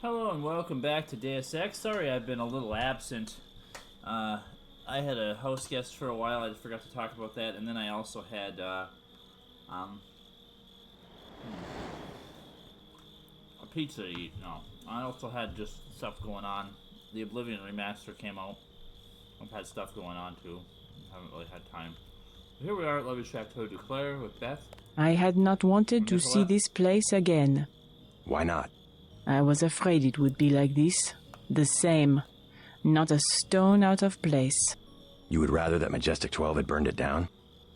Hello and welcome back to Deus Ex. Sorry I've been a little absent. I had a house guest for a while. I just forgot to talk about that. And then I also had a pizza to eat. No, I also had just stuff going on. The Oblivion remaster came out. I've had stuff going on too. Haven't really had time. But here we are at Levy Chateau du Clair with Beth. I had not wanted to see this place again. Why not? I was afraid it would be like this. The same. Not a stone out of place. You would rather that Majestic 12 had burned it down?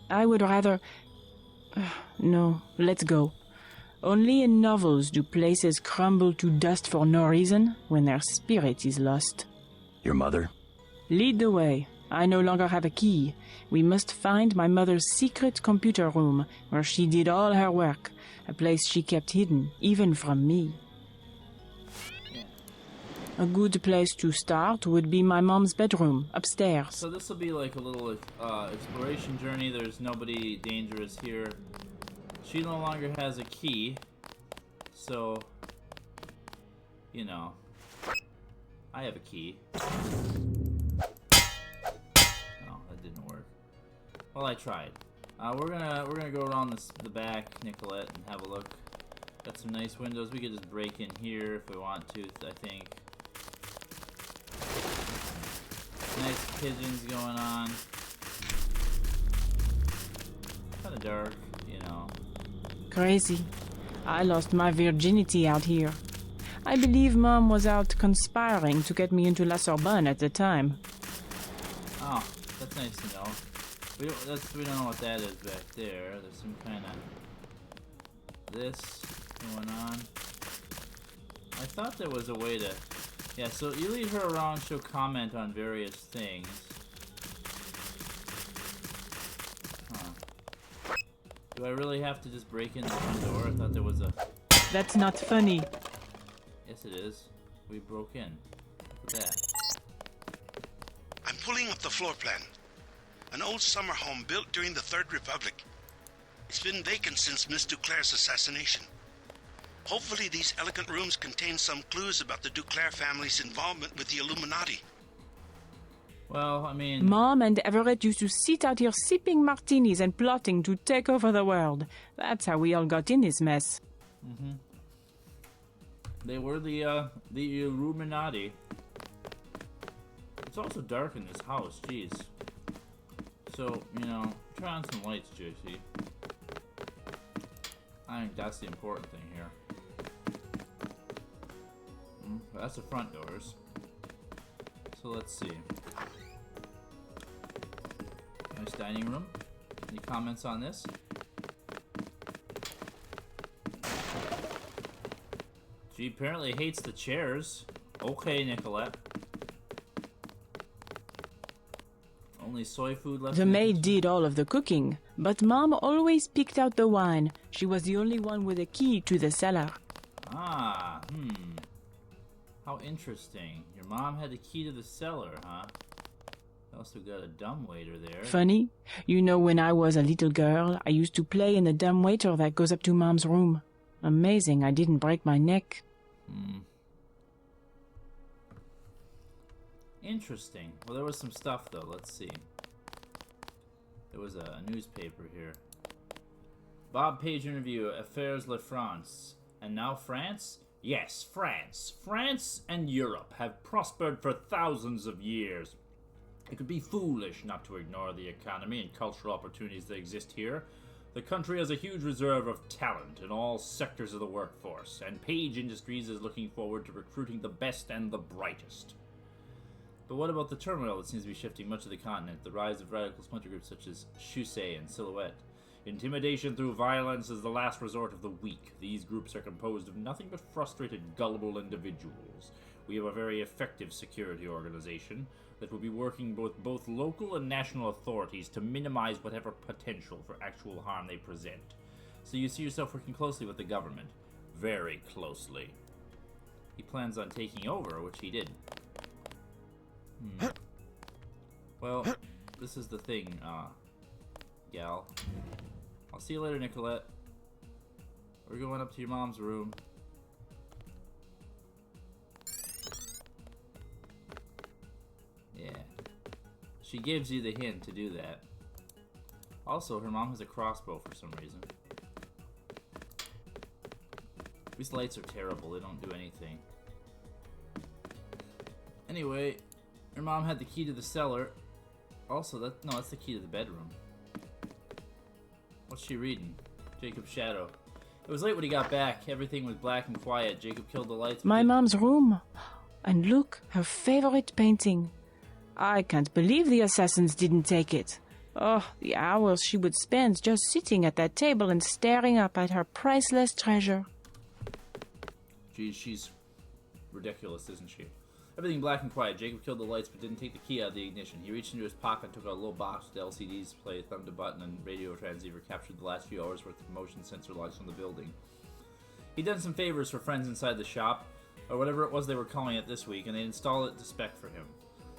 I would rather... No, let's go. Only in novels do places crumble to dust for no reason when their spirit is lost. Your mother? Lead the way. I no longer have a key. We must find my mother's secret computer room, where she did all her work, a place she kept hidden, even from me. A good place to start would be my mom's bedroom, upstairs. So this will be like a little exploration journey. There's nobody dangerous here. She no longer has a key, so, you know, I have a key. Oh, that didn't work. Well, I tried. We're gonna go around the back, Nicolette, and have a look. Got some nice windows. We could just break in here if we want to, I think. Nice pigeons going on. Kind of dark, you know. Crazy. I lost my virginity out here. I believe Mom was out conspiring to get me into La Sorbonne at the time. Oh, that's nice to know. We don't know what that is back there. There's some kind of this going on. I thought there was a way to... Yeah, so you lead her around, she'll comment on various things. Huh. Do I really have to just break in the front door? I thought there was a... That's not funny. Yes, it is. We broke in. Look at that. I'm pulling up the floor plan. An old summer home built during the Third Republic. It's been vacant since Miss Duclair's assassination. Hopefully these elegant rooms contain some clues about the Duclair family's involvement with the Illuminati. Well, I mean... Mom and Everett used to sit out here sipping martinis and plotting to take over the world. That's how we all got in this mess. Mm-hmm. They were the Illuminati. It's also dark in this house, jeez. So, you know, try on some lights, JC. I think that's the important thing here. That's the front doors. So let's see. Nice dining room. Any comments on this? She apparently hates the chairs. Okay, Nicolette. Only soy food left. The maid did all of the cooking, but Mom always picked out the wine. She was the only one with a key to the cellar. Ah, How interesting. Your mom had the key to the cellar, huh? Also got a dumbwaiter there. Funny. You know, when I was a little girl, I used to play in the dumbwaiter that goes up to Mom's room. Amazing I didn't break my neck. Interesting. Well, there was some stuff, though. Let's see. There was a newspaper here. Bob Page interview, Affaires La France. And now France? Yes, France. France and Europe have prospered for thousands of years. It would be foolish not to ignore the economy and cultural opportunities that exist here. The country has a huge reserve of talent in all sectors of the workforce, and Page Industries is looking forward to recruiting the best and the brightest. But what about the turmoil that seems to be shifting much of the continent, the rise of radical splinter groups such as Chusset and Silhouette? Intimidation through violence is the last resort of the weak. These groups are composed of nothing but frustrated, gullible individuals. We have a very effective security organization that will be working with both local and national authorities to minimize whatever potential for actual harm they present. So you see yourself working closely with the government. Very closely. He plans on taking over, which he did. Well, this is the thing, gal. I'll see you later, Nicolette. We're going up to your mom's room. She gives you the hint to do that. Also, her mom has a crossbow for some reason. These lights are terrible. They don't do anything. Anyway, her mom had the key to the cellar. Also, that's the key to the bedroom. What's she reading? Jacob's shadow. It was late when he got back. Everything was black and quiet. Jacob killed the lights. My mom's room. And look, her favorite painting. I can't believe the assassins didn't take it. Oh, the hours she would spend just sitting at that table and staring up at her priceless treasure. Geez, she's ridiculous, isn't she? Everything black and quiet. Jacob killed the lights but didn't take the key out of the ignition. He reached into his pocket and took out a little box with LCDs, played, thumbed a button, and radio transceiver captured the last few hours worth of motion sensor logs from the building. He'd done some favors for friends inside the shop, or whatever it was they were calling it this week, and they installed it to spec for him.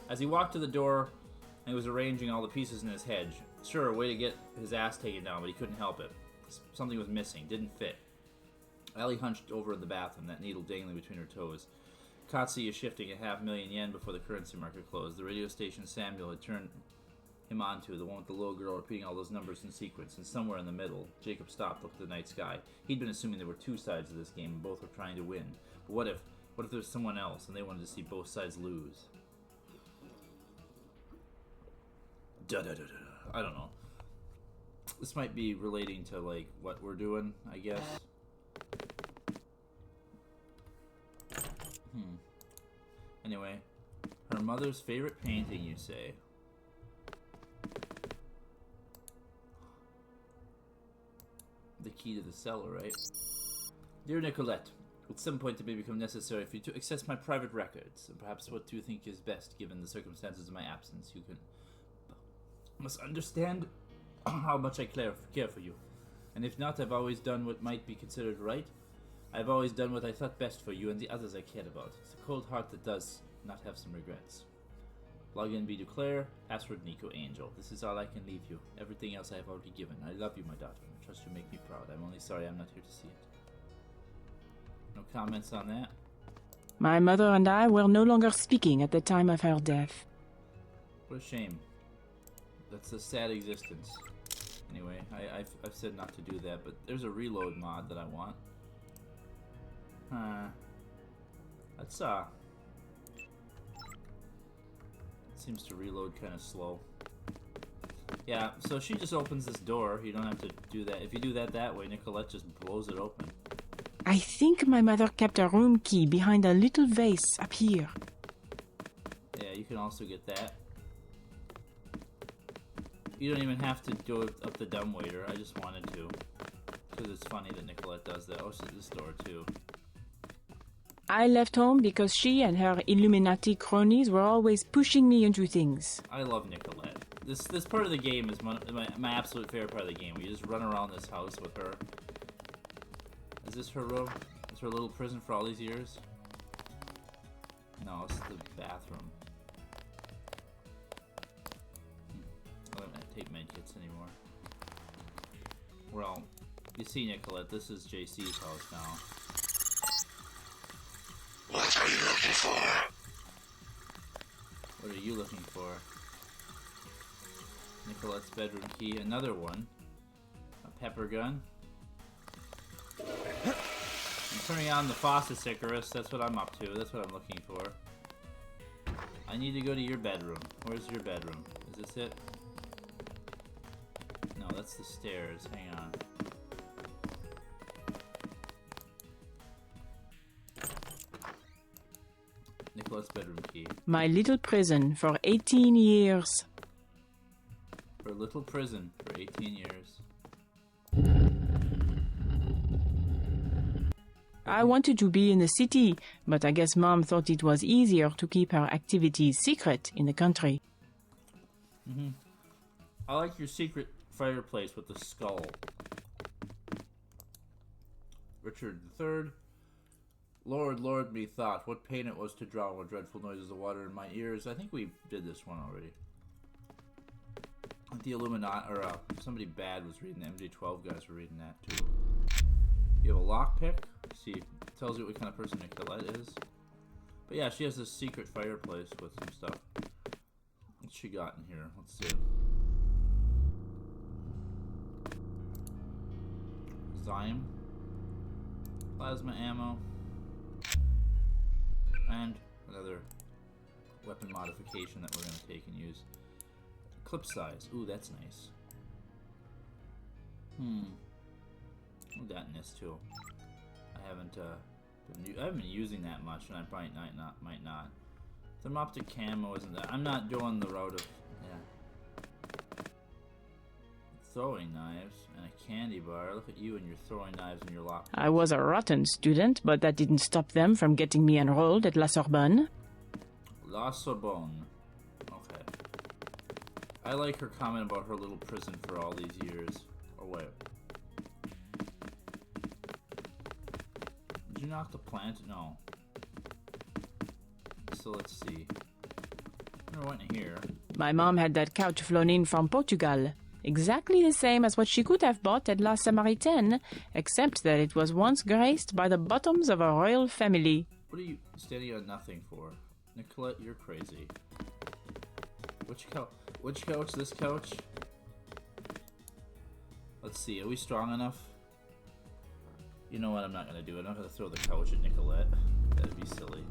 As he walked to the door, he was arranging all the pieces in his head. Sure, a way to get his ass taken down, but he couldn't help it. Something was missing, didn't fit. Allie hunched over in the bathroom, that needle dangling between her toes. Katsi is shifting at $500,000 before the currency market closed. The radio station Samuel had turned him onto, the one with the little girl repeating all those numbers in sequence, and somewhere in the middle, Jacob stopped, looked at the night sky. He'd been assuming there were two sides of this game, and both were trying to win. But what if there's someone else, and they wanted to see both sides lose? I don't know. This might be relating to, like, what we're doing, I guess. Anyway, her mother's favorite painting, you say? The key to the cellar, right? Dear Nicolette, at some point it may become necessary for you to access my private records, and perhaps what you think is best given the circumstances of my absence. You must understand how much I care for you, and if not, I've always done what might be considered right. I've always done what I thought best for you and the others I cared about. It's a cold heart that does not have some regrets. Login be Duclair, password Nico Angel. This is all I can leave you. Everything else I have already given. I love you, my daughter. I trust you make me proud. I'm only sorry I'm not here to see it. No comments on that? My mother and I were no longer speaking at the time of her death. What a shame. That's a sad existence. Anyway, I've said not to do that, but there's a reload mod that I want. That's seems to reload kind of slow. Yeah, so she just opens this door. You don't have to do that. If you do that way, Nicolette just blows it open. I think my mother kept a room key behind a little vase up here. Yeah, you can also get that. You don't even have to go up the dumbwaiter. I just wanted to. Because it's funny that Nicolette does that. Oh, she's this door too. I left home because she and her Illuminati cronies were always pushing me into things. I love Nicolette. This part of the game is my absolute favorite part of the game. We just run around this house with her. Is this her room? Is her little prison for all these years? No, it's the bathroom. I don't take medkits anymore. Well, you see, Nicolette, this is JC's house now. What are you looking for? What are you looking for? Nicolette's bedroom key, another one. A pepper gun. I'm turning on the faucet, Icarus. That's what I'm up to. That's what I'm looking for. I need to go to your bedroom. Where's your bedroom? Is this it? No, that's the stairs. Hang on. Nicolette's bedroom key. My little prison for 18 years. For a little prison for 18 years. I wanted to be in the city, but I guess Mom thought it was easier to keep her activities secret in the country. I like your secret fireplace with the skull. Richard III. Lord, Lord, methought, what pain it was to drown with dreadful noises of water in my ears. I think we did this one already. The Illuminati, or somebody bad was reading that. MJ12 guys were reading that too. You have a lockpick. See, it tells you what kind of person Nicolette is. But yeah, she has this secret fireplace with some stuff. What's she got in here? Let's see. Zyme. Plasma ammo. And another weapon modification that we're going to take and use. Clip size. Ooh, that's nice. I've gotten this too. I haven't been using that much, and I probably might not. Thermoptic camo isn't that. I'm not doing the route of throwing knives and a candy bar. Look at you and your throwing knives and your lock. I was a rotten student, but that didn't stop them from getting me enrolled at La Sorbonne. La Sorbonne. Okay. I like her comment about her little prison for all these years. Oh wait. Did you knock the plant? No. So let's see. I went here. My mom had that couch flown in from Portugal. Exactly the same as what she could have bought at La Samaritaine, except that it was once graced by the bottoms of a royal family. What are you standing on nothing for? Nicolette, you're crazy. Which couch? This couch? Let's see, are we strong enough? You know what, I'm not gonna do it. I'm not gonna throw the couch at Nicolette. That'd be silly.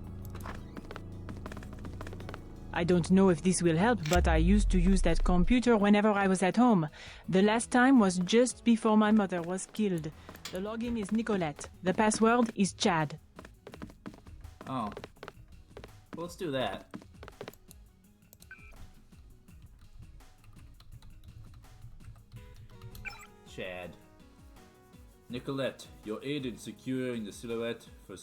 I don't know if this will help, but I used to use that computer whenever I was at home. The last time was just before my mother was killed. The login is Nicolette. The password is Chad. Oh. Well, let's do that. Chad. Nicolette, your aid in securing the Silhouette for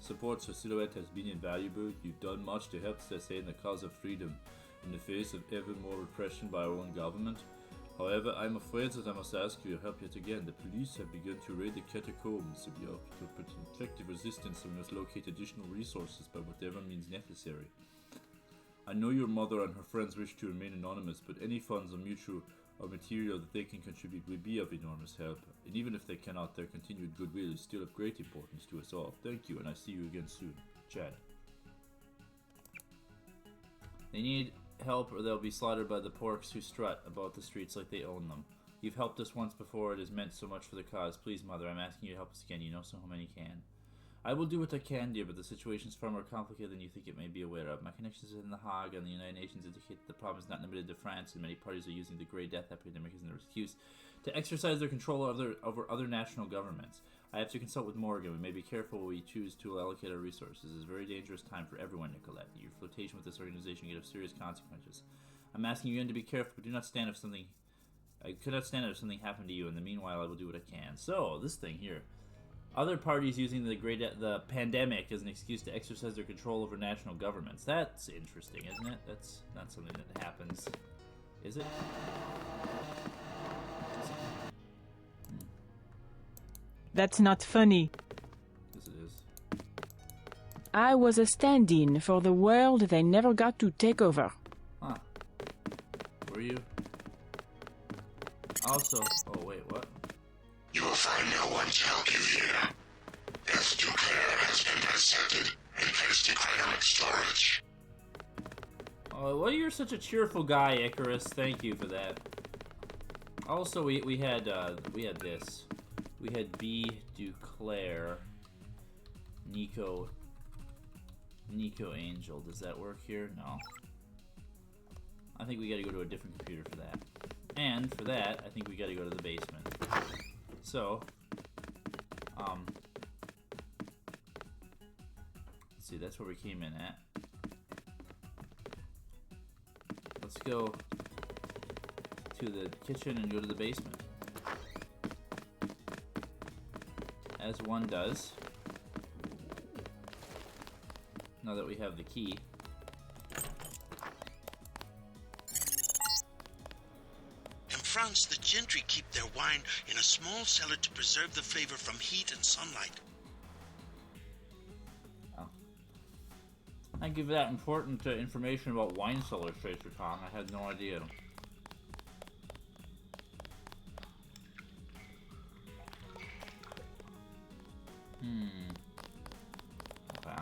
support for Silhouette has been invaluable. You've done much to help sustain the cause of freedom in the face of ever more repression by our own government. However, I'm afraid that I must ask for your help yet again. The police have begun to raid the catacombs. To put effective resistance, we must locate additional resources by whatever means necessary. I know your mother and her friends wish to remain anonymous, but any funds or material that they can contribute will be of enormous help. And even if they cannot, their continued goodwill is still of great importance to us all. Thank you, and I see you again soon. Chad. They need help or they'll be slaughtered by the porks who strut about the streets like they own them. You've helped us once before. It has meant so much for the cause. Please, Mother, I'm asking you to help us again. You know so many can. I will do what I can, dear, but the situation is far more complicated than you think it may be aware of. My connections in The Hague and the United Nations indicate that the problem is not limited to France, and many parties are using the Grey Death epidemic as an excuse to exercise their control over other national governments. I have to consult with Morgan. We may be careful when we choose to allocate our resources. It is a very dangerous time for everyone, Nicolette. Your flirtation with this organization could have serious consequences. I'm asking you again to be careful, but do not stand if something... I could not stand it if something happened to you. In the meanwhile, I will do what I can. So, this thing here. Other parties using the pandemic as an excuse to exercise their control over national governments. That's interesting, isn't it? That's not something that happens. Is it? That's not funny. Yes, it is. I was a stand-in for the world they never got to take over. Huh. Were you? Also... Oh, wait, what? You will find no one to help you here. S2 has been dissected and placed in cryonic storage. Oh, well, you're such a cheerful guy, Icarus. Thank you for that. Also, we had this. We had B. Duclair, Nico Angel. Does that work here? No. I think we got to go to a different computer for that. And for that, I think we got to go to the basement. So, let's see, that's where we came in at. Let's go to the kitchen and go to the basement. As one does. Now that we have the key. In France, the gentry keep their wine in a small cellar to preserve the flavor from heat and sunlight. Oh. Thank you for that important information about wine cellars, Tracer Kong. I had no idea. Okay.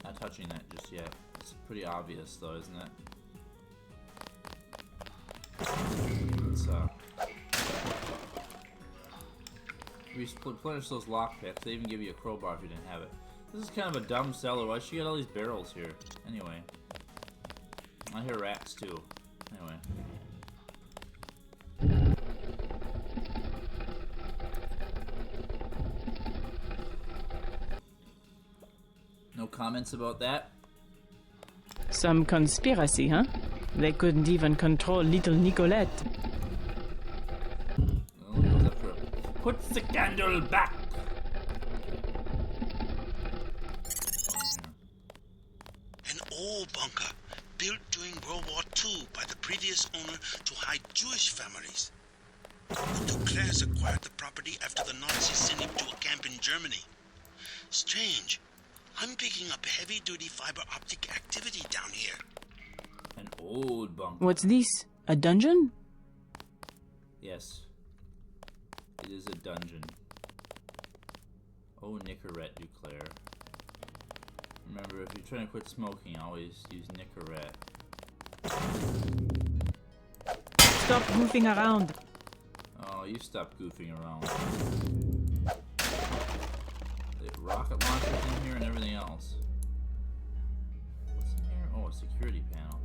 Not touching that just yet. It's pretty obvious though, isn't it? replenish those lockpicks. They even give you a crowbar if you didn't have it. This is kind of a dumb cellar. Why should you get all these barrels here? Anyway. I hear rats too. Anyway. No comments about that? Some conspiracy, huh? They couldn't even control little Nicolette. Well, he goes up for it. Put the candle back! An old bunker built during World War II by the previous owner to hide Jewish families. The Duclairs acquired the property after the Nazis sent him to a camp in Germany. Strange. I'm picking up heavy-duty fiber optic activity down here. An old bunker. What's this? A dungeon? Yes. It is a dungeon. Oh, Nicolette Duclair. Remember, if you're trying to quit smoking, always use Nicolette. Stop goofing around. Oh, you stop goofing around. The rocket launchers in here and everything else. What's in here? Oh, a security panel.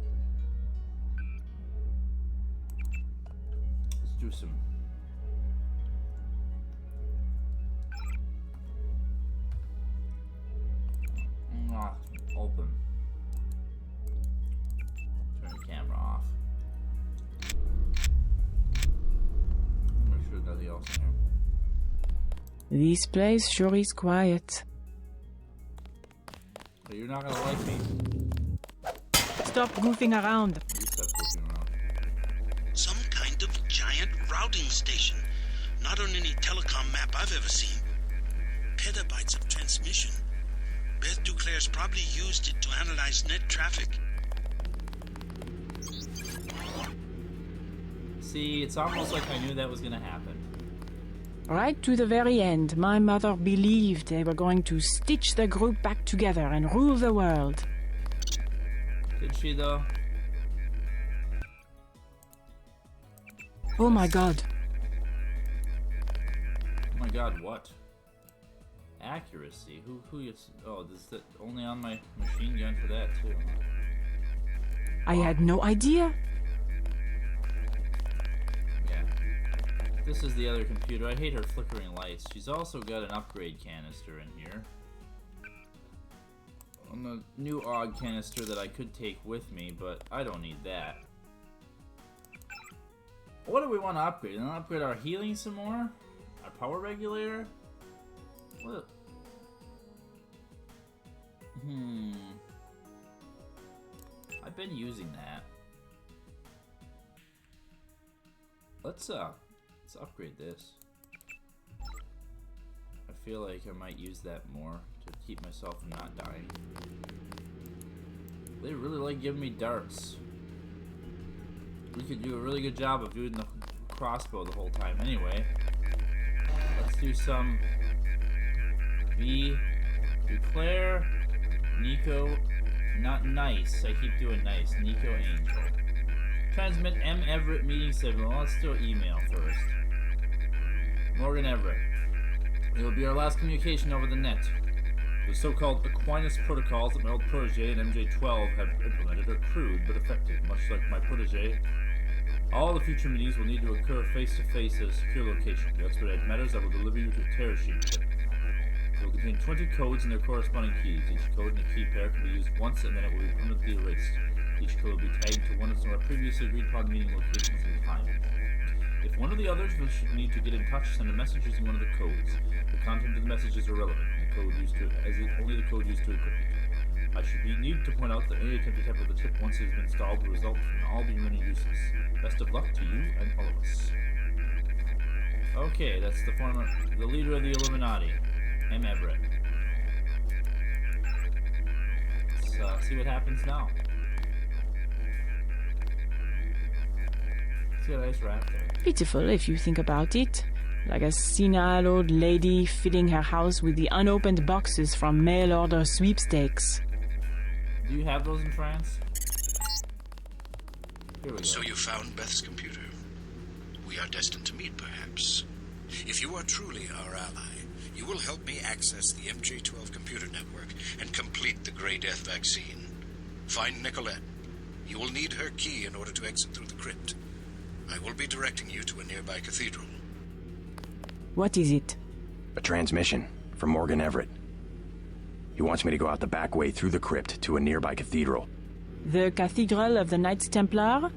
Let's do some. Open. Turn the camera off. Make sure there's nothing else in here. This place sure is quiet. But you're not gonna like me. Stop goofing around. You stop goofing around. Some kind of giant routing station. Not on any telecom map I've ever seen. Petabytes of transmission. Beth Duclair's probably used it to analyze net traffic. See, it's almost like I knew that was gonna happen. Right to the very end, my mother believed they were going to stitch the group back together and rule the world. Did she, though? Oh my god. Oh my god, what? Accuracy? Who gets... Oh, is that only on my machine gun for that, too? I had no idea. Yeah. This is the other computer. I hate her flickering lights. She's also got an upgrade canister in here. On the new AUG canister that I could take with me, but I don't need that. What do we want to upgrade? And upgrade our healing some more? Our power regulator? What? I've been using that. Let's upgrade this. I feel like I might use that more to keep myself from not dying. They really like giving me darts. We could do a really good job of doing the crossbow the whole time anyway. Let's do some V, Duclair, Nico, not nice. I keep doing nice. Nico Angel. Transmit M. Everett meeting signal. Let's do an email first. Morgan Everett. It will be our last communication over the net. The so-called Aquinas protocols that my old protege and MJ-12 have implemented are crude but effective, much like my protege. All the future meetings will need to occur face-to-face at a secure location. To expedite matters, I will deliver you to a tear sheet. It will contain 20 codes and their corresponding keys. Each code and a key pair can be used once and then it will be permanently erased. Each code will be tagged to one of our previously agreed upon meeting locations and time. If one of the others will need to get in touch, send a message using one of the codes. The content of the message is irrelevant. The code used to, as it, only the code used to encrypt it. I should need to point out that any attempt to tamper the chip once it has been installed will result in all being many useless. Best of luck to you and all of us. Okay, that's the leader of the Illuminati, M. Everett. Let's see what happens now. It's got a nice wrap there. Pitiful if you think about it. Like a senile old lady filling her house with the unopened boxes from mail-order sweepstakes. Do you have those in France? Here we go. So you found Beth's computer. we are destined to meet, perhaps. If you are truly our ally, you will help me access the MJ-12 computer network and complete the Grey Death vaccine. Find Nicolette. You will need her key in order to exit through the crypt. I will be directing you to a nearby cathedral. What is it? A transmission from Morgan Everett. He wants me to go out the back way through the crypt to a nearby cathedral. The Cathedral of the Knights Templar?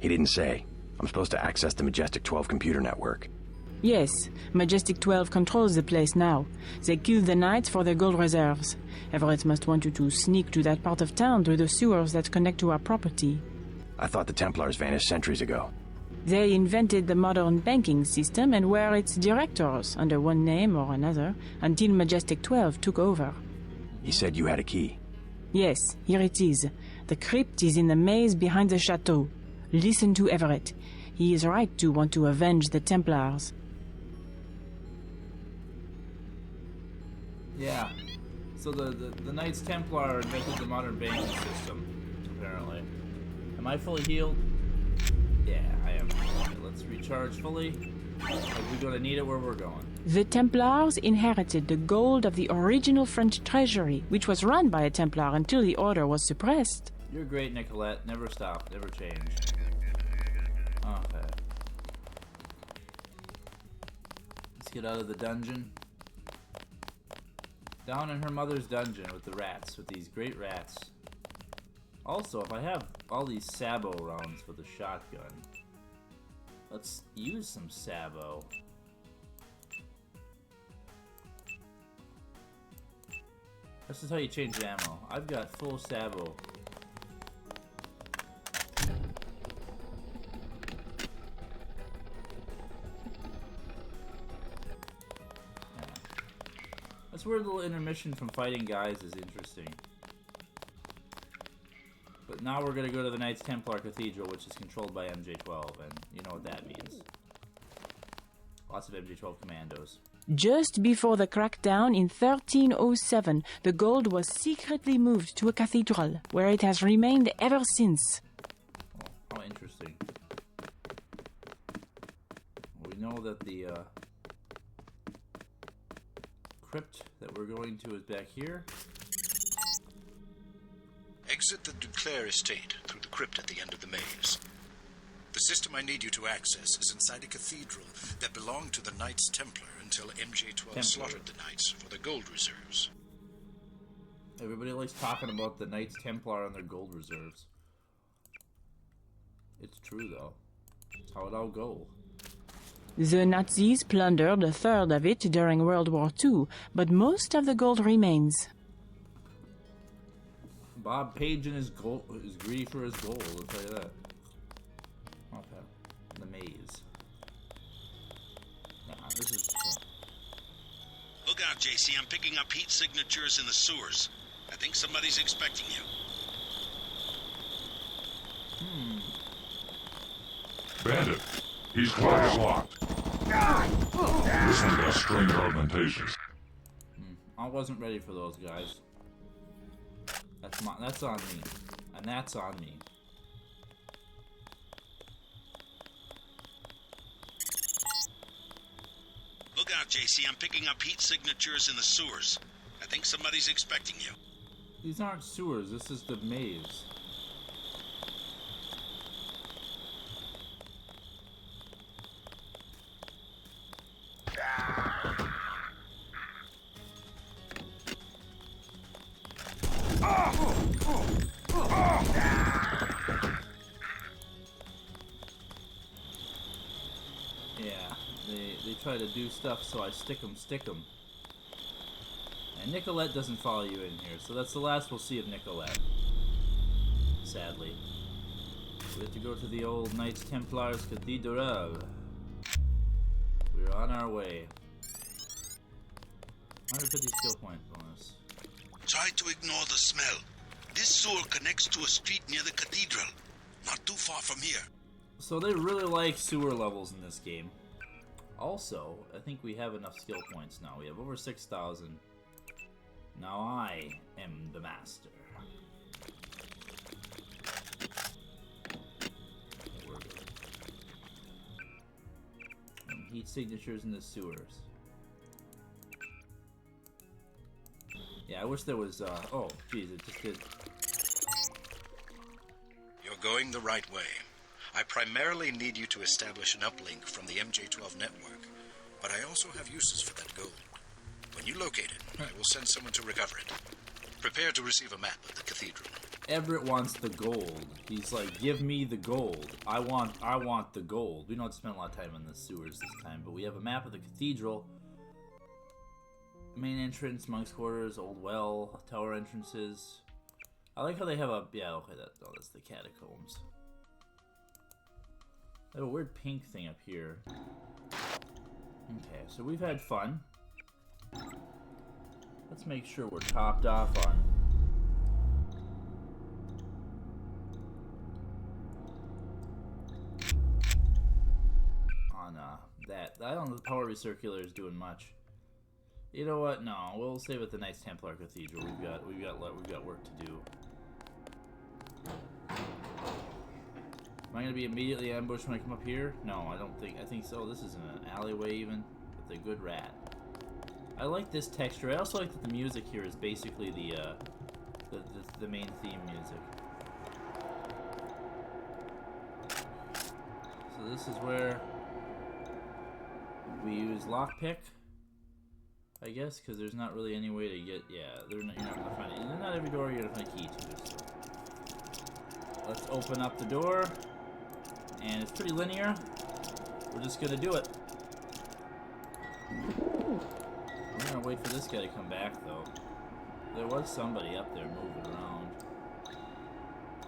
He didn't say. I'm supposed to access the Majestic 12 computer network. Yes, Majestic 12 controls the place now. They killed the Knights for their gold reserves. Everett must want you to sneak to that part of town through the sewers that connect to our property. I thought the Templars vanished centuries ago. They invented the modern banking system and were its directors, under one name or another, until Majestic 12 took over. He said you had a key. Yes, here it is. The crypt is in the maze behind the chateau. Listen to Everett. He is right to want to avenge the Templars. Yeah. So the Knights Templar invented the modern banking system, apparently. Am I fully healed? Yeah, I am. Okay, let's recharge fully. We're gonna need it where we're going. The Templars inherited the gold of the original French treasury, which was run by a Templar until the order was suppressed. You're great, Nicolette. Never stop, never change. Okay. Let's get out of the dungeon. Down in her mother's dungeon with the rats, with these great rats. Also, if I have all these Sabo rounds for the shotgun, let's use some Sabo. This is how you change ammo. I've got full Sabo. This weird little intermission from fighting guys is interesting. But now we're gonna go to the Knights Templar Cathedral, which is controlled by MJ-12, and you know what that means. Lots of MJ-12 commandos. Just before the crackdown in 1307, the gold was secretly moved to a cathedral, where it has remained ever since. Oh, how interesting. We know that the crypt that we're going to is back here. Exit the Duclair estate through the crypt at the end of the maze. The system I need you to access is inside a cathedral that belonged to the Knights Templar until MJ-12 slaughtered the Knights for their gold reserves. Everybody likes talking about the Knights Templar and their gold reserves. It's true, though. It's how it all go. The Nazis plundered a third of it during World War II, but most of the gold remains. Bob Page and his gold is greedy for his gold, I'll tell you that. Okay. The maze. Nah, this is... Look out, JC. I'm picking up heat signatures in the sewers. I think somebody's expecting you. Bandit, he's quite locked. This one got strange augmentations. I wasn't ready for those guys. That's on me. And that's on me. Look out, JC. I'm picking up heat signatures in the sewers. I think somebody's expecting you. These aren't sewers, this is the maze. Yeah, they try to do stuff, so I stick 'em. And Nicolette doesn't follow you in here, so that's the last we'll see of Nicolette. Sadly. We have to go to the old Knights Templars Cathedral. We're on our way. 150 skill point bonus. Try to ignore the smell. This sewer connects to a street near the cathedral. Not too far from here. So they really like sewer levels in this game. Also, I think we have enough skill points now. We have over 6,000. Now I am the master. Okay, we're good. Heat signatures in the sewers. Yeah, I wish there was, oh, geez, it just did. You're going the right way. I primarily need you to establish an uplink from the MJ-12 network, but I also have uses for that gold. When you locate it, I will send someone to recover it. Prepare to receive a map of the cathedral. Everett wants the gold. He's like, give me the gold. I want the gold. We don't spend a lot of time in the sewers this time, but we have a map of the cathedral. Main entrance, monks' quarters, old well, tower entrances. I like how they have a, yeah, okay, that's the catacombs. They have a weird pink thing up here. Okay, so we've had fun. Let's make sure we're topped off on that. I don't know if the power recirculator is doing much. You know what? No, we'll save it the Knights Templar Cathedral. We've got work to do. Am I gonna be immediately ambushed when I come up here? No, I don't think. I think so. This is in an alleyway even with a good rat. I like this texture. I also like that the music here is basically the main theme music. So this is where we use lockpick, I guess, because there's not really any way to get. Yeah, you're not gonna find it. Not every door you're gonna find a key to. So let's open up the door, and it's pretty linear. We're just gonna do it. We're gonna wait for this guy to come back, though. There was somebody up there moving around,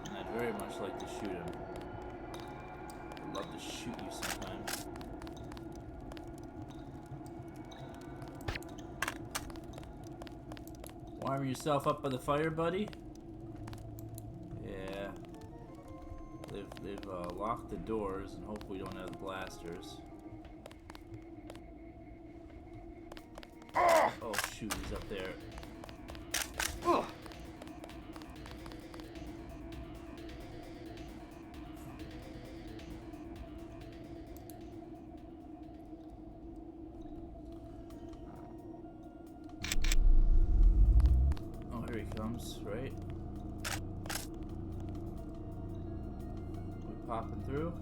and I'd very much like to shoot him. I'd love to shoot you sometimes. Warm yourself up by the fire, buddy. Yeah. They've locked the doors, and hopefully we don't have the blasters. Oh shoot, he's up there. Oh. Oh, here he comes, right? We popping through?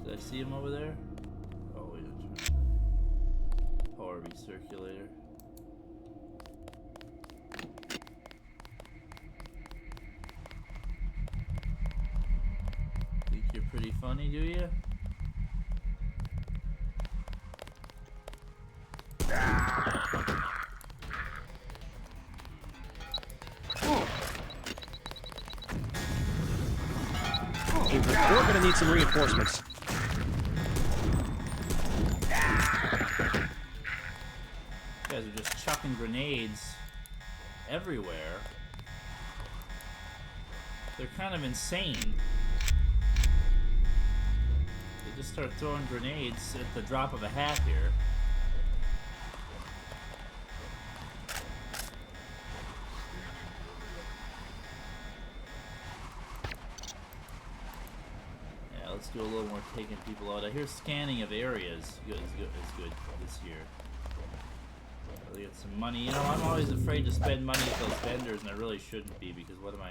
Did I see him over there? Oh, wait, power recirculator. Think you're pretty funny, do you? We're gonna need some reinforcements. You guys are just chucking grenades everywhere. They're kind of insane. They just start throwing grenades at the drop of a hat here. Yeah, let's do a little more taking people out. I hear scanning of areas is good this year. They get some money. You know, I'm always afraid to spend money at those vendors, and I really shouldn't be, because what am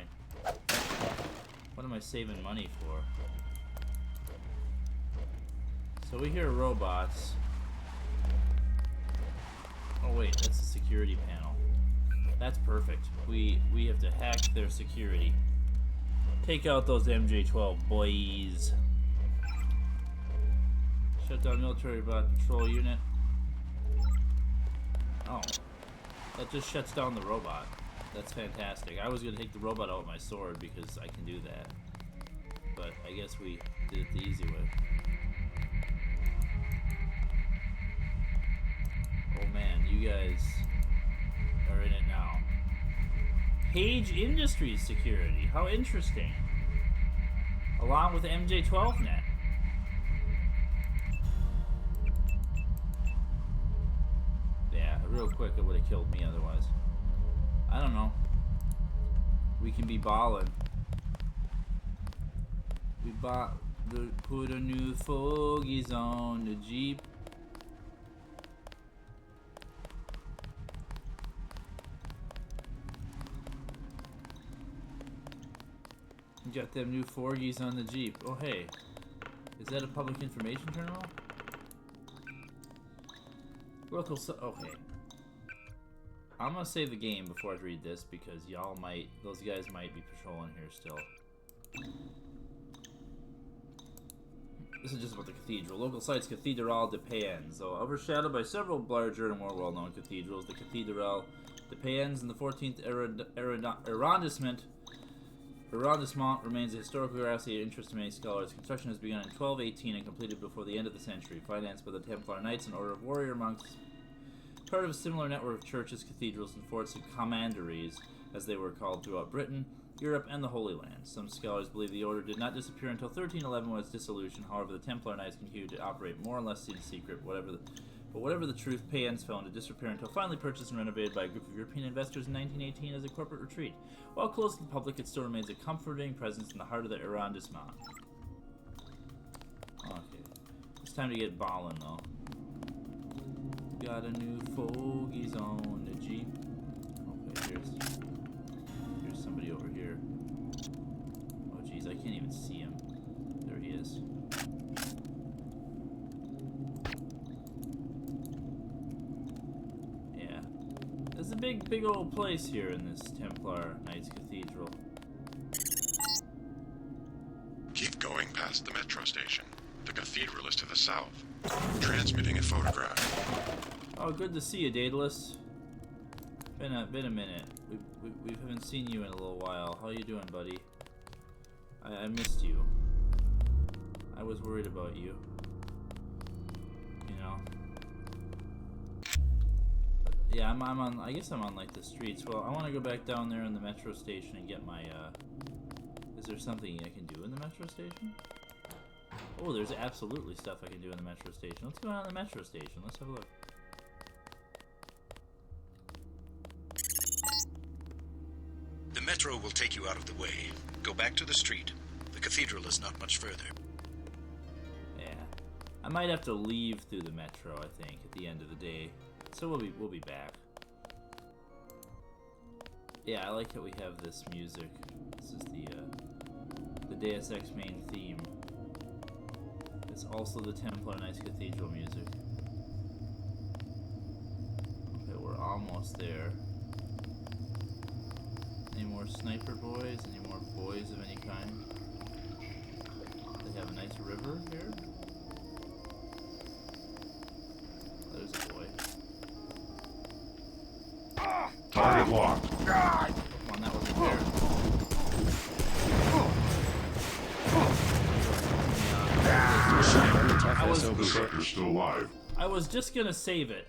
I saving money for? So we hear robots. Oh wait, that's the security panel. That's perfect. We have to hack their security. Take out those MJ-12 boys. Shut down military bot patrol unit. Oh, that just shuts down the robot. That's fantastic. I was going to take the robot out with my sword because I can do that. But I guess we did it the easy way. Oh man, you guys are in it now. Page Industries security. How interesting. Along with MJ-12 net. Real quick, it would have killed me otherwise. I don't know. We can be ballin'. Put a new fogies on the Jeep. You got them new fogies on the Jeep. Oh hey, is that a public information terminal? Local okay. I'm gonna save the game before I read this because those guys might be patrolling here still. This is just about the cathedral. Local sites Cathédrale de Payens. So overshadowed by several larger and more well-known cathedrals, the Cathédrale de Payens in the 14th arrondissement remains a historical curiosity of interest to many scholars. Construction has begun in 1218 and completed before the end of the century. Financed by the Templar Knights, an order of warrior monks, part of a similar network of churches, cathedrals, and forts and commanderies, as they were called, throughout Britain, Europe, and the Holy Land. Some scholars believe the order did not disappear until 1311 when its dissolution. However, the Templar Knights continued to operate more or less in secret. Whatever the truth, Payens fell into disrepair until finally purchased and renovated by a group of European investors in 1918 as a corporate retreat. While closed to the public, it still remains a comforting presence in the heart of the arrondissement. Okay, it's time to get ballin' though. Got a new fogies on the Jeep. Okay, here's somebody over here. Oh jeez, I can't even see him. There he is. Yeah. There's a big old place here in this Templar Knights Cathedral. Keep going past the metro station. The cathedral is to the south. Transmitting a photograph. Oh, good to see you, Daedalus. Been a minute. We haven't seen you in a little while. How you doing, buddy? I missed you. I was worried about you. You know. Yeah, I'm on. I guess I'm on like the streets. Well, I want to go back down there in the metro station and get my. Is there something I can do in the metro station? Oh, there's absolutely stuff I can do in the metro station. Let's go down to the metro station. Let's have a look. The metro will take you out of the way. Go back to the street. The cathedral is not much further. Yeah, I might have to leave through the metro. I think at the end of the day, so we'll be back. Yeah, I like that we have this music. This is the Deus Ex main theme. It's also the Templar Knights Cathedral music. Okay, we're almost there. Any more sniper boys? Any more boys of any kind? They have a nice river here. There's a boy. Target locked. Come on, that wasn't fair. The sector's still alive. I was just gonna save it,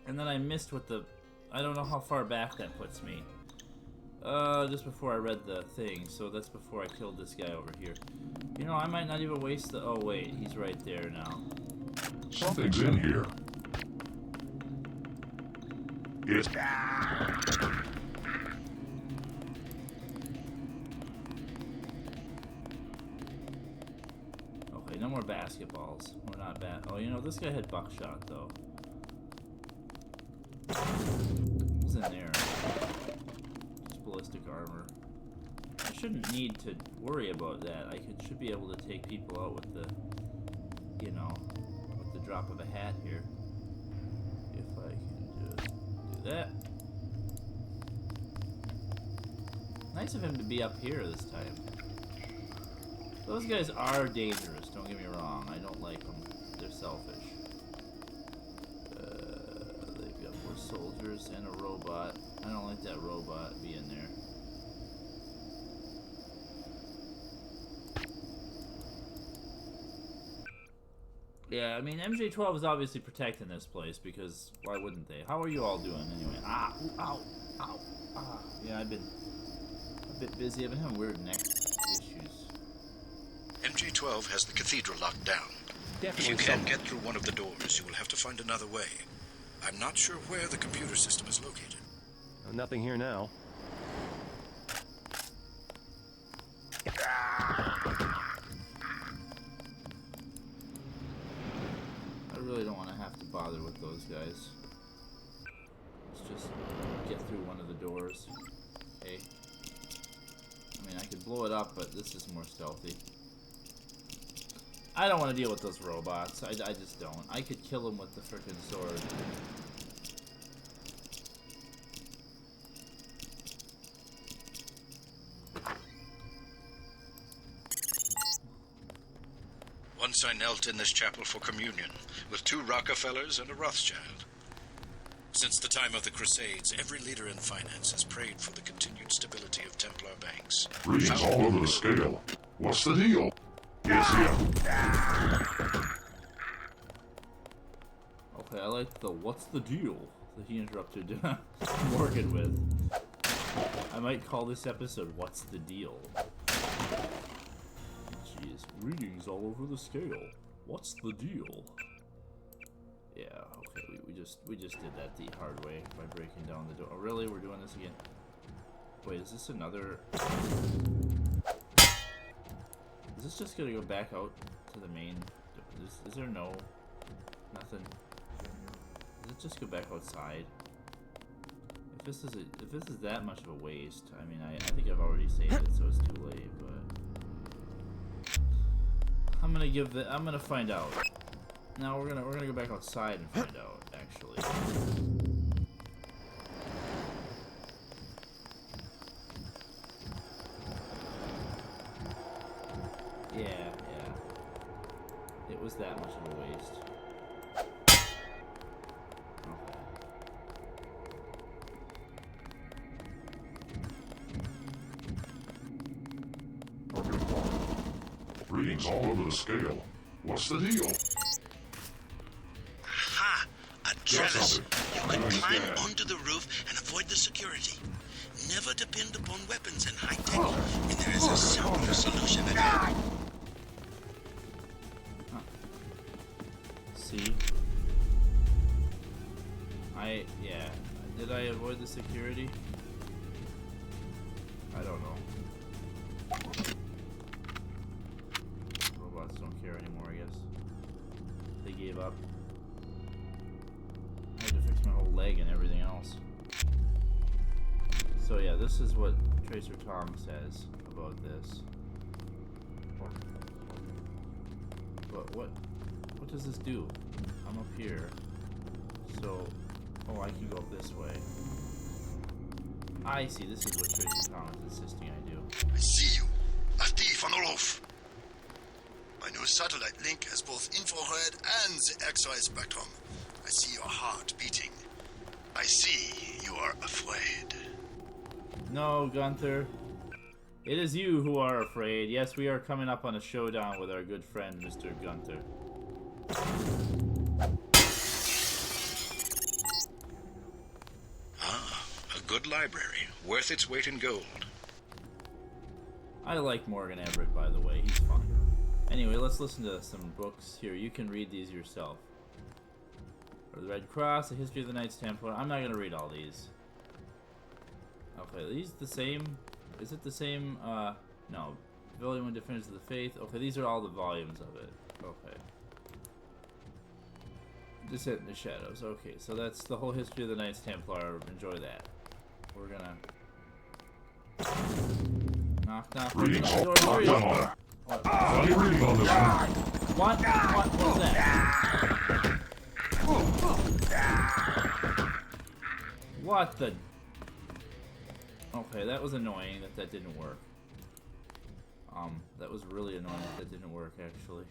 and then I missed with the. I don't know how far back that puts me. Just before I read the thing, so that's before I killed this guy over here. You know, I might not even waste the. Oh wait, he's right there now. Something's in here. It's. Okay, no more basketballs. We're not bad. Oh, you know, this guy had buckshot though. What's in there? Just ballistic armor. I shouldn't need to worry about that. I should be able to take people out with the, you know, with the drop of a hat here. If I can just do that. Nice of him to be up here this time. Those guys are dangerous, don't get me wrong. I don't like them. They're selfish. They've got more soldiers and a robot. I don't like that robot being there. Yeah, I mean, MJ12 is obviously protecting this place because why wouldn't they? How are you all doing anyway? Ah, ooh, ow, ow, ah. Yeah, I've been a bit busy. I've been having weird neck issues. MJ12 has the cathedral locked down. Definitely If you can't someone. get through one of the doors, you will have to find another way. I'm not sure where the computer system is located. Nothing here now. doors. Hey. I mean, I could blow it up, but this is more stealthy. I don't want to deal with those robots. I just don't. I could kill them with the frickin' sword. Once I knelt in this chapel for communion with 2 Rockefellers and a Rothschild. Since the time of the Crusades, every leader in finance has prayed for the continued stability of Templar banks. Readings all over the scale. What's the deal? Yes, yeah. Okay, I like the "what's the deal" that he interrupted Morgan with. I might call this episode "What's the Deal?" Jeez, readings all over the scale. What's the deal? Yeah, okay, we just did that the hard way by breaking down the door. Oh, really? We're doing this again? Wait, is this another? Is this just gonna go back out to the main? Is there nothing? Does it just go back outside? If this is that much of a waste, I mean, I think I've already saved it, so it's too late. But I'm gonna find out. Now we're gonna go back outside and find out. Actually. Yeah. It was that much of a waste. Readings all over the scale. What's the deal? Aha! A trellis. You can climb onto the roof and avoid the security. Never depend upon weapons and high tech when there is a simpler solution at hand. See? Yeah. Did I avoid the security? I don't know. Robots don't care anymore, I guess. They gave up. I had to fix my whole leg and everything else. So yeah, this is what Tracer Tom says about this. But what does this do? I'm up here. So, oh, I can go up this way. I see, this is what Tracer Tom is insisting I do. I see you. A thief on the roof. My new satellite link has both infrared and the X-ray spectrum. I see your heart beating. I see you are afraid. No, Gunther. It is you who are afraid. Yes, we are coming up on a showdown with our good friend, Mr. Gunther. Ah, a good library, worth its weight in gold. I like Morgan Everett, by the way. He's fun. Anyway, let's listen to some books here. You can read these yourself. For the Red Cross, The History of the Knights Templar. I'm not going to read all these. Okay, are these the same? Is it the same? No. Volume 1 Defenders of the Faith. Okay, these are all the volumes of it. Okay. Descent in the Shadows. Okay, so that's the whole history of the Knights Templar. Enjoy that. We're gonna... Knock, knock. Readings all Door over. 3. What? Funny reading on this one. What was that? What the... Okay, that was annoying that didn't work. That was really annoying that didn't work, actually.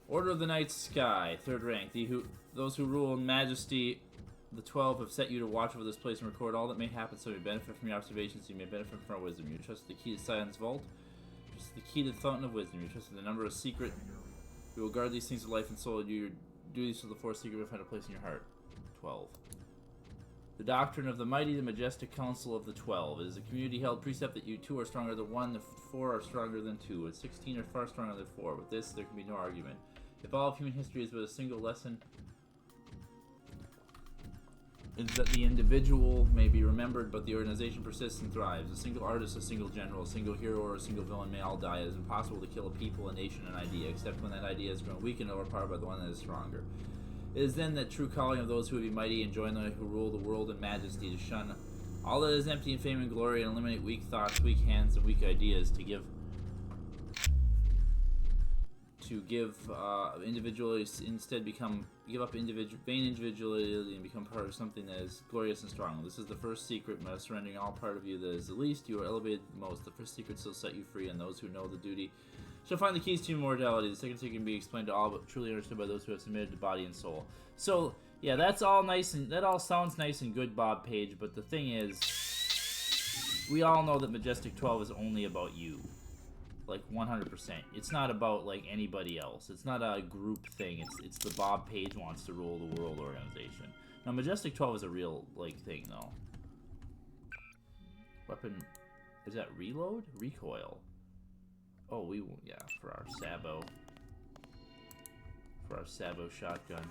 Order of the Night Sky, 3rd rank. Those who rule in majesty, the 12 have set you to watch over this place and record all that may happen, so you may benefit from your observations, you may benefit from our wisdom. You trust the key to Sion's vault, trust the key to the fountain of wisdom. You trust the number of secret. You will guard these things with life and soul. You do these so the fourth secret will find a place in your heart. 12. The doctrine of the mighty, the majestic council of the 12. It is a community-held precept that you 2 are stronger than 1, the 4 are stronger than 2, and 16 are far stronger than 4. With this, there can be no argument. If all of human history is but a single lesson, is that the individual may be remembered, but the organization persists and thrives. A single artist, a single general, a single hero, or a single villain may all die. It is impossible to kill a people, a nation, an idea, except when that idea has grown weak and overpowered by the one that is stronger. It is then that true calling of those who would be mighty and join those who rule the world in majesty, to shun all that is empty in fame and glory, and eliminate weak thoughts, weak hands, and weak ideas, to give individually, instead give up vain individuality and become part of something that is glorious and strong. This is the first secret, by surrendering all part of you that is the least, you are elevated the most. The first secret shall set you free, and those who know the duty shall find the keys to immortality. The second secret can be explained to all, but truly understood by those who have submitted to body and soul. So, yeah, that's all nice, and that all sounds nice and good, Bob Page, but the thing is, we all know that Majestic 12 is only about you. Like 100%. It's not about like anybody else. It's not a group thing. It's the Bob Page wants to rule the world organization. Now Majestic 12 is a real like thing though. Weapon, is that reload? Recoil. Oh, yeah, for our Sabo. For our Sabo shotgun.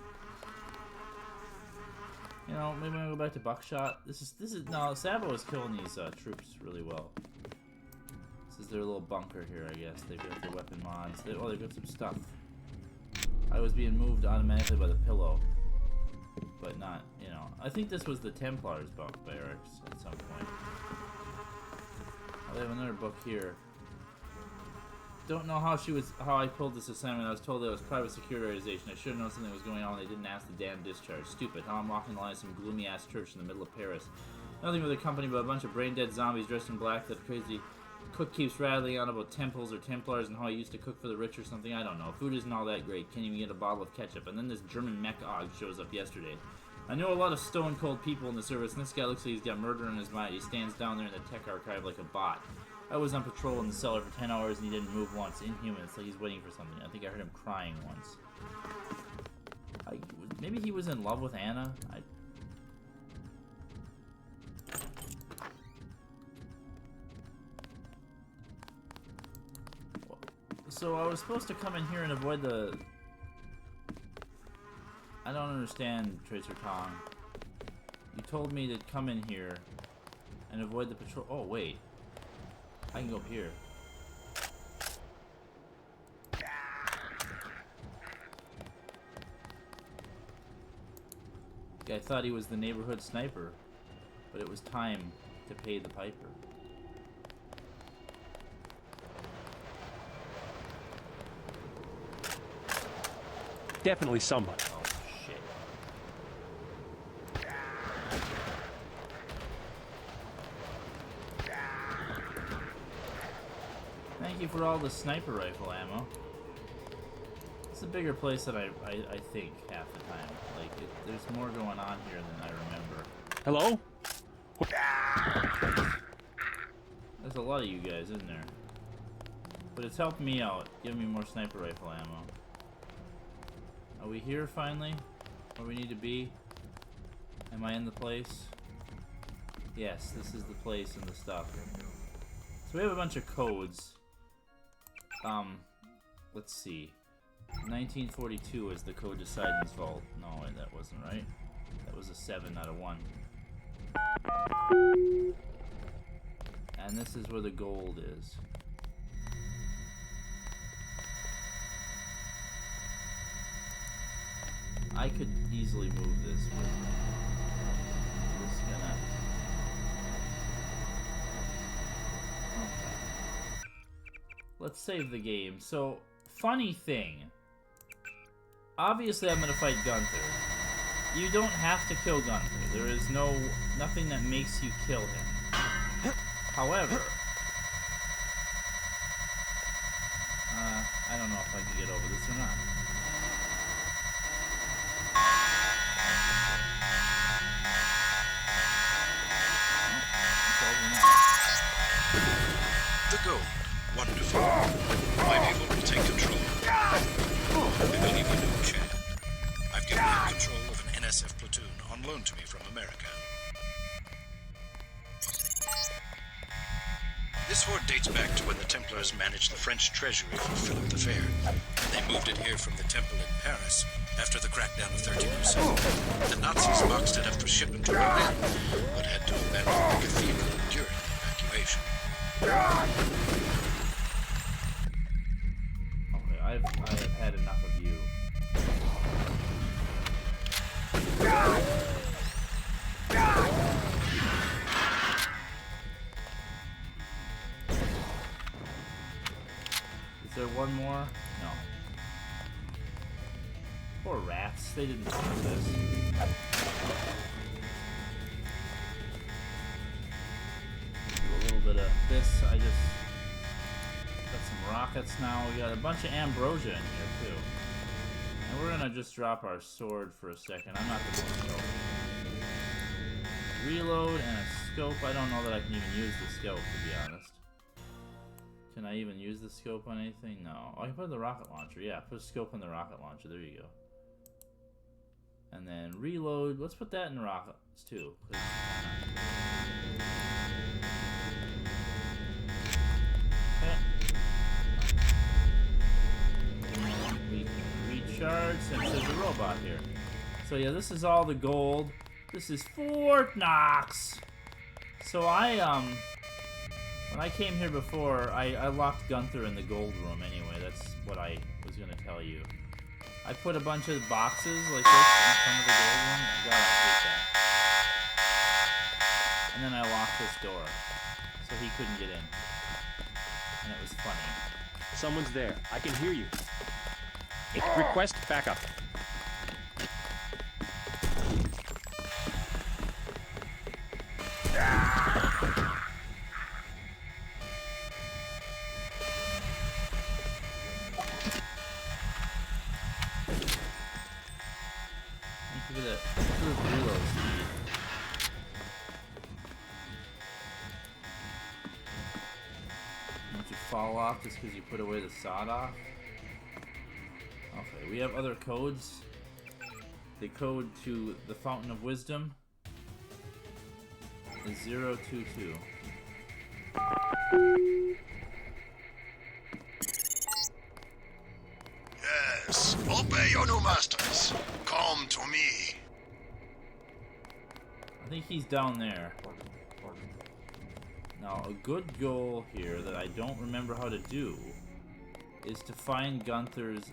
You know, maybe we'll go back to buckshot. This is no, Sabo is killing these troops really well. This is their little bunker here, I guess. They've got their weapon mods. They've got some stuff. I was being moved automatically by the pillow. But not, you know. I think this was the Templars barracks at some point. Oh, they have another book here. Don't know how I pulled this assignment. I was told that it was private security organization. I should have known something was going on. They didn't ask the damn discharge. Stupid. How I'm walking the line of some gloomy ass church in the middle of Paris. Nothing with a company but a bunch of brain dead zombies dressed in black. That crazy cook keeps rattling on about temples or Templars and how he used to cook for the rich or something. I don't know. Food isn't all that great. Can't even get a bottle of ketchup. And then this German mech og shows up yesterday. I know a lot of stone cold people in the service, and this guy looks like he's got murder in his mind. He stands down there in the tech archive like a bot. I was on patrol in the cellar for 10 hours and he didn't move once. Inhuman. It's like he's waiting for something. I think I heard him crying once. Maybe he was in love with Anna? So I was supposed to come in here and avoid the... I don't understand, Tracer Tong. You told me to come in here and avoid the patrol... Oh, wait. I can go up here. I thought he was the neighborhood sniper, but it was time to pay the piper. Definitely somebody. Oh, shit. Thank you for all the sniper rifle ammo. It's a bigger place than I think half the time. Like, there's more going on here than I remember. Hello? There's a lot of you guys, isn't there? But it's helped me out, giving me more sniper rifle ammo. Are we here finally? Where we need to be? Am I in the place? Yes, this is the place and the stuff. So we have a bunch of codes. Let's see. 1942 is the code to Sidon's Vault. No, wait, that wasn't right. That was a 7 out of 1. And this is where the gold is. I could easily move this with this gonna... Okay. Let's save the game. So, funny thing. Obviously I'm gonna fight Gunther. You don't have to kill Gunther. There is nothing that makes you kill him. However, I don't know if I can get over this or not. The gold. Wonderful. My people will take control. I believe you know Chad. I've given him control of an NSF platoon on loan to me from America. This hoard dates back to when the Templars managed the French treasury for Philip the Fair. They moved it here from the temple in Paris after the crackdown of 1307. The Nazis boxed it up for shipment to Berlin, but had to abandon the cathedral during the evacuation. Okay, I have had enough of you. there one more? No. Poor rats. They didn't deserve this. Do a little bit of this. I just got some rockets now. We got a bunch of ambrosia in here too. And we're gonna just drop our sword for a second. I'm not the most scope. Reload and a scope. I don't know that I can even use the scope, to be honest. Can I even use the scope on anything? No. Oh, I can put the rocket launcher. Yeah, put a scope on the rocket launcher. There you go. And then reload. Let's put that in the rockets too. We can recharge since there's a robot here. So yeah, this is all the gold. This is Fort Knox. So when I came here before, I locked Gunther in the gold room anyway. That's what I was gonna tell you. I put a bunch of boxes like this in front of the gold room. God, I hate that. And then I locked this door, so he couldn't get in. And it was funny. Someone's there. I can hear you. Request backup. Fall off just because you put away the sod off. Okay, we have other codes. The code to the Fountain of Wisdom is 022. Yes, obey your new masters. Come to me. I think he's down there. Now, a good goal here that I don't remember how to do is to find Gunther's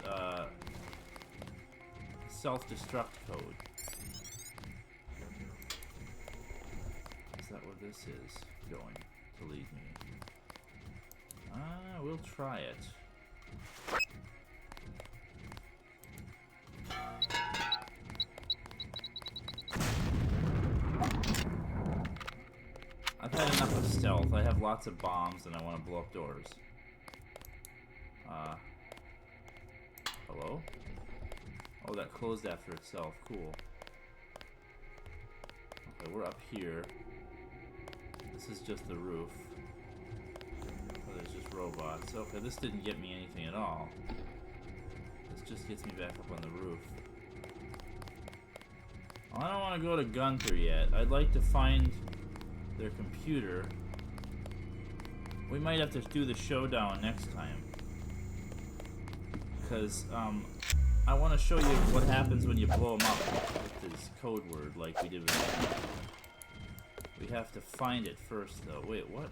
self-destruct code. Is that where this is going to lead me? We'll try it. I've had enough of stealth. I have lots of bombs and I want to blow up doors. Hello? Oh, that closed after itself. Cool. Okay, we're up here. This is just the roof. Oh, there's just robots. Okay, this didn't get me anything at all. This just gets me back up on the roof. Well, I don't want to go to Gunther yet. I'd like to find their computer. We might have to do the showdown next time. Because, I want to show you what happens when you blow them up with this code word like we did with that. We have to find it first, though. Wait, what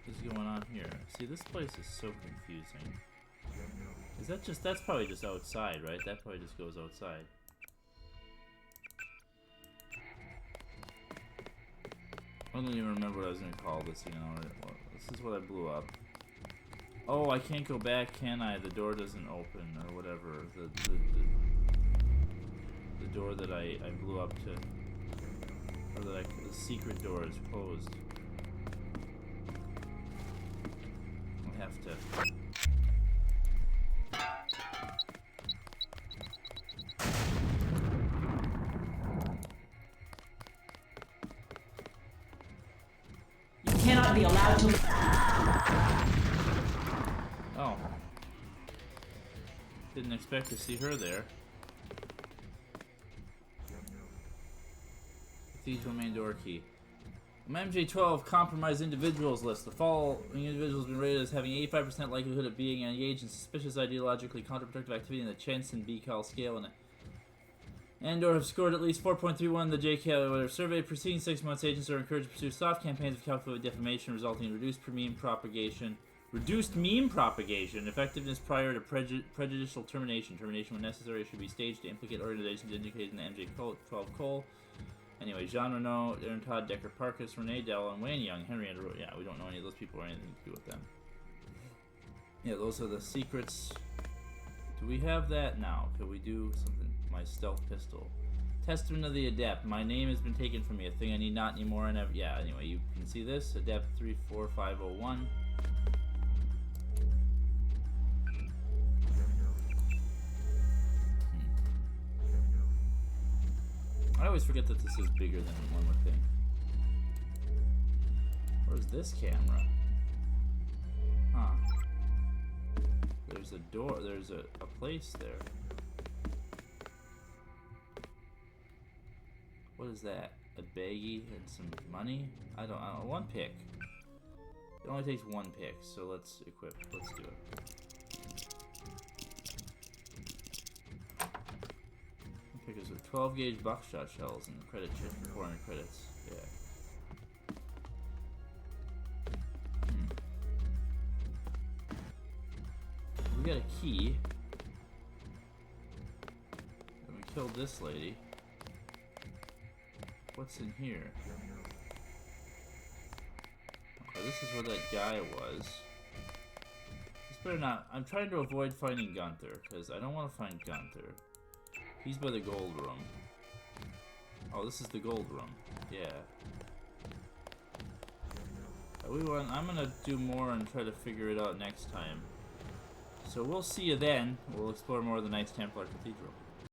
is going on here? See, this place is so confusing. Is that just... That's probably just outside, right? That probably just goes outside. I don't even remember what I was going to call this, you know. This is what I blew up. Oh, I can't go back, can I? The door doesn't open, or whatever. The door that I blew up to... Or that the secret door is closed. I have to... Cannot be allowed to. Oh. Didn't expect to see her there. Cathedral main door key. MJ12 compromised individuals list. The following individuals have been rated as having 85% likelihood of being engaged in suspicious ideologically counterproductive activity in the Chanson BCAL scale and/or have scored at least 4.31 in the JCal survey. Preceding 6 months, agents are encouraged to pursue soft campaigns of calculated defamation, resulting in reduced meme propagation. Effectiveness prior to prejudicial termination. Termination, when necessary, should be staged to implicate organizations indicated in the MJ12 call. Anyway, Jean Renault, Aaron Todd, Decker Parkus, Renee Dell, and Wayne Young, Henry Andrew. Yeah, we don't know any of those people or anything to do with them. Yeah, those are the secrets. Do we have that now? Can we do something? My stealth pistol. Testament of the Adept. My name has been taken from me. A thing I need not anymore. And yeah, anyway, you can see this. Adept 34501. I always forget that this is bigger than one would think. Where's this camera? Huh. There's a door, there's a place there. What is that? A baggie and some money? I don't know. One pick. It only takes one pick, so let's equip. Let's do it. One pick is with 12 gauge buckshot shells and the credit chip for 400 credits. Yeah. We got a key. And we killed this lady. What's in here? Okay, this is where that guy was. This better not. I'm trying to avoid finding Gunther, because I don't want to find Gunther. He's by the gold room. Oh, this is the gold room. Yeah. I'm gonna do more and try to figure it out next time. So we'll see you then. We'll explore more of the Knights Templar Cathedral.